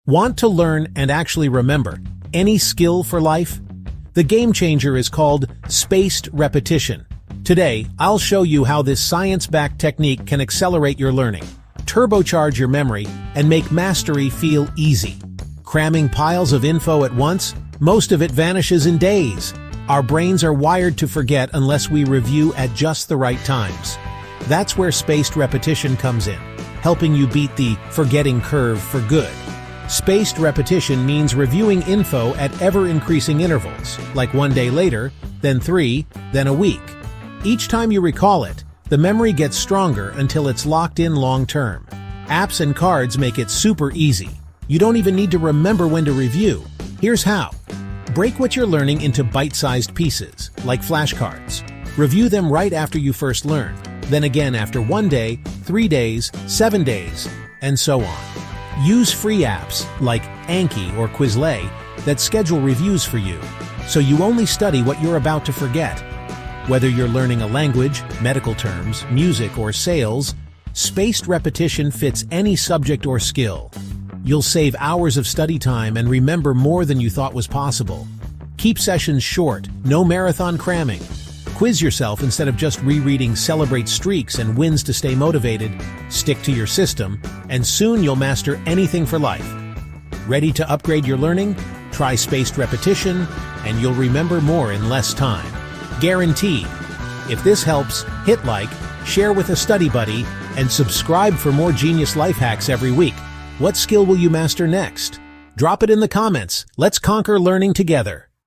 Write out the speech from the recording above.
Want to learn and actually remember any skill for life? The game changer is called spaced repetition. Today, I'll show you how this science-backed technique can accelerate your learning, turbocharge your memory, and make mastery feel easy. Cramming piles of info at once? Most of it vanishes in days. Our brains are wired to forget unless we review at just the right times. That's where spaced repetition comes in, helping you beat the forgetting curve for good. Spaced repetition means reviewing info at ever-increasing intervals, like 1 day later, then 3, then a week. Each time you recall it, the memory gets stronger until it's locked in long-term. Apps and cards make it super easy. You don't even need to remember when to review. Here's how. Break what you're learning into bite-sized pieces, like flashcards. Review them right after you first learn, then again after 1 day, 3 days, 7 days, and so on. Use free apps like Anki or Quizlet that schedule reviews for you, so you only study what you're about to forget. Whether you're learning a language, medical terms, music, or sales, spaced repetition fits any subject or skill. You'll save hours of study time and remember more than you thought was possible. Keep sessions short, no marathon cramming. Quiz yourself instead of just rereading. Celebrate streaks and wins to stay motivated. Stick to your system, and soon you'll master anything for life. Ready to upgrade your learning? Try spaced repetition, and you'll remember more in less time. Guaranteed. If this helps, hit like, share with a study buddy, and subscribe for more genius life hacks every week. What skill will you master next? Drop it in the comments. Let's conquer learning together.